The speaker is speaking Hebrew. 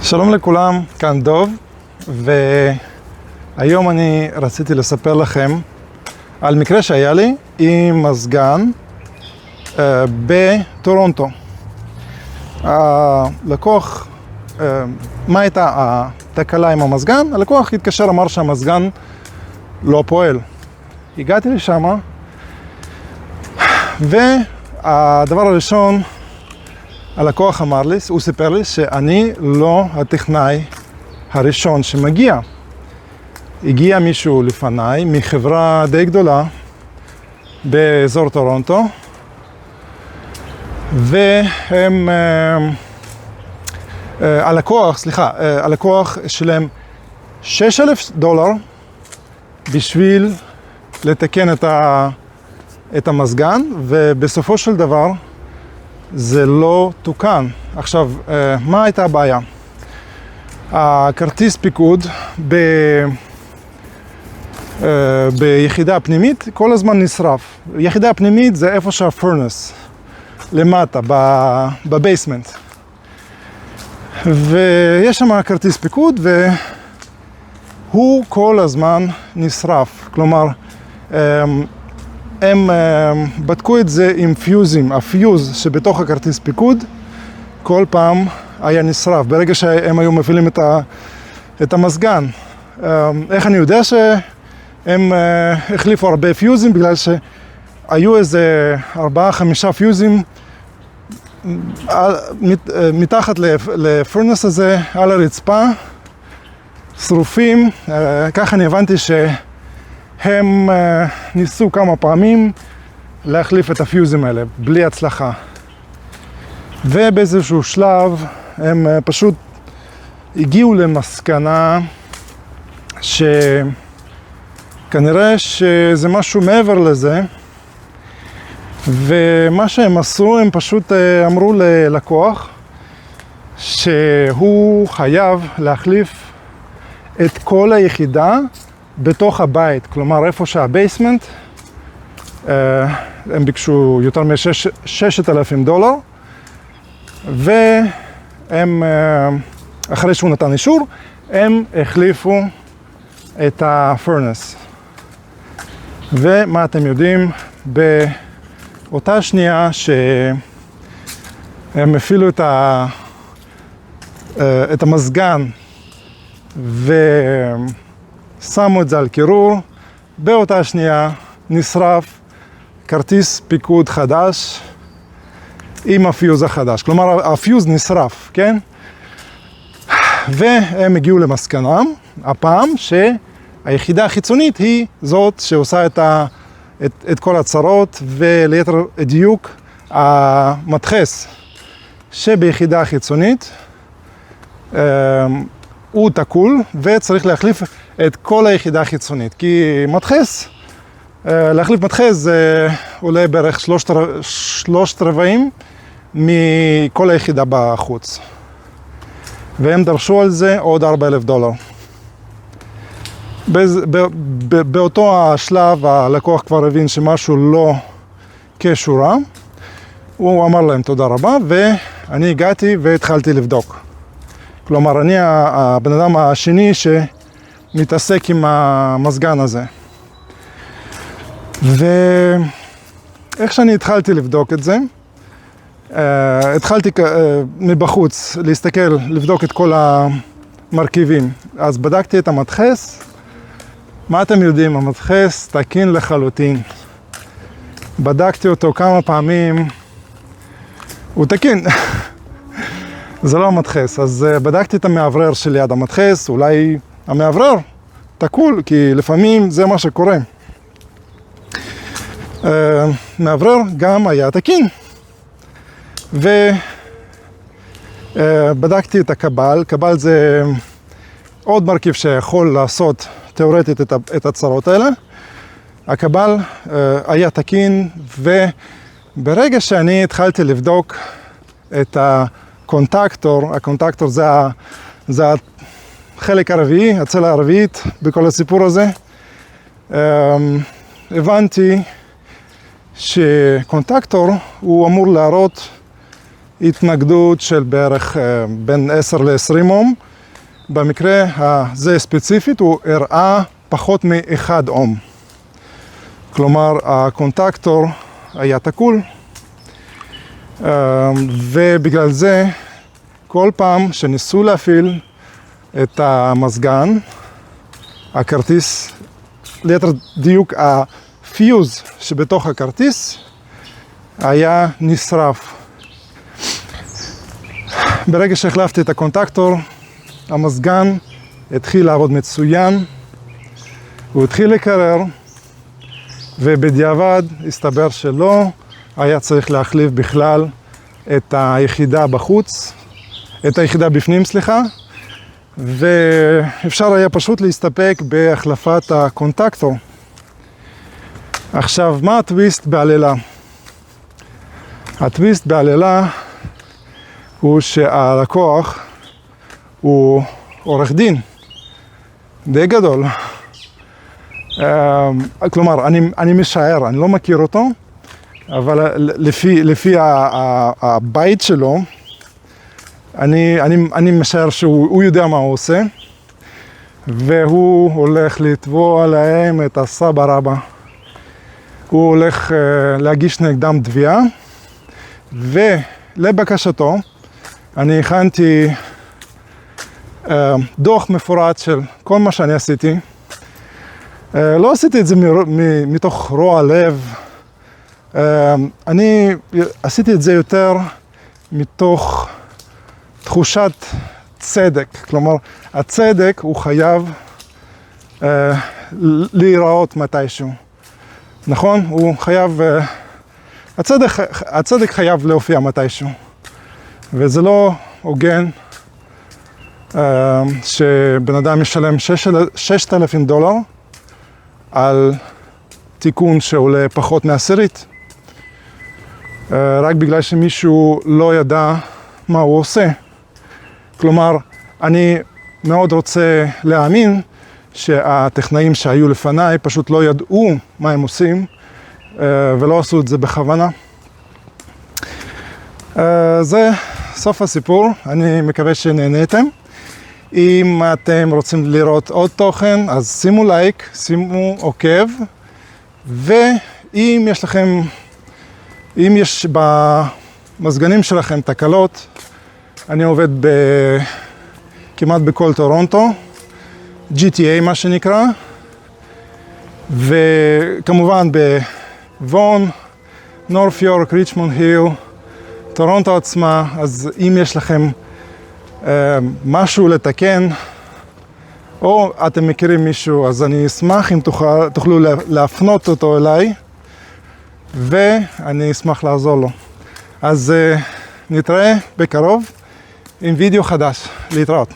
שלום לכולם, כאן דוב, והיום אני רציתי לספר לכם על מקרה שהיה לי עם מזגן בטורונטו. הלקוח, מה הייתה התקלה עם המזגן? הלקוח התקשר, אמר שהמזגן לא פועל. הגעתי לשם, והדבר הראשון, הלקוח אמר לי, הוא סיפר לי שאני לא הטכנאי הראשון שמגיע. הגיע מישהו לפניי מחברה די גדולה באזור טורונטו, והם, הלקוח שלם $6,000 בשביל לתקן את המזגן, ובסופו של דבר זה לא תוקן. עכשיו, מה הייתה הבעיה? הכרטיס פיקוד ביחידה הפנימית כל הזמן נשרף. יחידה הפנימית זה איפה שהפרנס, למטה, בבייסמנט. ויש שם כרטיס פיקוד והוא כל הזמן נשרף. כלומר, הם בדקו את זה עם פיוזים. הפיוז שבתוך הכרטיס פיקוד כל פעם היה נשרף ברגע שהם היו מפעילים את המזגן. איך אני יודע שהם החליפו הרבה פיוזים? בגלל שהיו איזה 4-5 פיוזים מתחת לפרנס הזה על הרצפה, שרופים. ככה אני הבנתי הם ניסו כמה פעמים להחליף את הפיוזים האלה, בלי הצלחה. ובאיזשהו שלב הם פשוט הגיעו למסקנה שכנראה שזה משהו מעבר לזה, ומה שהם עשו, הם פשוט אמרו ללקוח שהוא חייב להחליף את כל היחידה בתוך הבית. כלומר, איפה שהבייסמנט, הם ביקשו יותר $6,000, והם, אחרי שהוא נתן אישור, הם החליפו את הפרנס. ומה אתם יודעים? באותה שנייה שהם הפעילו את המזגן ושמו את זה על קירור, באותה שנייה נשרף כרטיס פיקוד חדש עם הפיוז החדש. כלומר, הפיוז נשרף, כן? והם הגיעו למסקנה, הפעם, שהיחידה החיצונית היא זאת שעושה את כל הצרות, וליתר דיוק, המדחס שביחידה החיצונית הוא תקול, וצריך להחליף את כל היחידה החיצונית. כי להחליף מדחס זה עולה בערך 3/4 מכל היחידה בחוץ. והם דרשו על זה עוד $4,000. באותו השלב הלקוח כבר הבין שמשהו לא כשורה. הוא אמר להם תודה רבה, ואני הגעתי והתחלתי לבדוק. כלומר, אני הבן אדם השני שמתעסק עם המזגן הזה. ואיך שאני התחלתי לבדוק את זה, התחלתי מבחוץ להסתכל, לבדוק את כל המרכיבים. אז בדקתי את המדחס. מה אתם יודעים? המדחס תקין לחלוטין. בדקתי אותו כמה פעמים, הוא תקין. זה לא המדחס. אז בדקתי את המאוורר שליד המדחס, אולי המאוורר תקול, כי לפעמים זה מה שקורה. מאוורר גם היה תקין. ובדקתי את הקבל. קבל זה עוד מרכיב שיכול לעשות תיאורטית את הצרות האלה. הקבל היה תקין, וברגע שאני התחלתי לבדוק את הקונטקטור, הקונטקטור זה החלק הרביעי, הצלע הרביעית בכל הסיפור הזה, הבנתי שקונטקטור הוא אמור להראות התנגדות של בערך בין 10 ל-20 אום. במקרה הזה ספציפית הוא הראה פחות מ-1 אום. כלומר, הקונטקטור היה תקול, ובגלל זה כל פעם שניסו להפעיל את המזגן, הכרטיס, ליתר דיוק הפיוז שבתוך הכרטיס, היה נשרף. ברגע שהחלפתי את הקונטקטור, המזגן התחיל לעבוד מצוין, הוא התחיל לקרר, ובדיעבד הסתבר שלא היה צריך להחליף בכלל את היחידה בחוץ, את היחידה בפנים, סליחה, ואפשר היה פשוט להסתפק בהחלפת הקונטקטור. עכשיו, מה הטוויסט בעלילה? הטוויסט בעלילה הוא שהלקוח הוא עורך דין די גדול. כלומר, אני משער, אני לא מכיר אותו, אבל לפי הבית שלו, אני משער שהוא יודע מה הוא עושה, והוא הולך לתבוע להם את הסבא רבא. הוא הולך להגיש נגדם תביעה, ולבקשתו אני הכנתי דוח מפורט של כל מה שאני עשיתי. לא עשיתי את זה מתוך רוע לב, אני עשיתי את זה יותר מתוך תחושת צדק. כלומר, הצדק הוא חייב להיראות מתישהו. נכון? הוא חייב, הצדק חייב להופיע מתישהו. וזה לא הוגן שבן אדם ישלם $6,000 על תיקון שעולה פחות מעשירית, רק בגלל שמישהו לא ידע מה הוא עושה. כלומר, אני מאוד רוצה להאמין שהטכנאים שהיו לפניי פשוט לא ידעו מה הם עושים ולא עשו את זה בכוונה. זה סוף הסיפור, אני מקווה שנהניתם. אם אתם רוצים לראות עוד תוכן, אז שימו לייק, שימו עוקב, ואם יש לכם, אם יש במזגנים שלכם תקלות, אני עובד כמעט בכל טורונטו, GTA מה שנקרא, וכמובן בוון, נורף יורק, ריצ'מונד היל, טורונטו עצמה. אז אם יש לכם משהו לתקן, או אתם מכירים מישהו, אז אני אשמח אם תוכלו להפנות אותו אליי, ואני אשמח לעזור לו. אז נתראה בקרוב עם וידאו חדש. להתראות.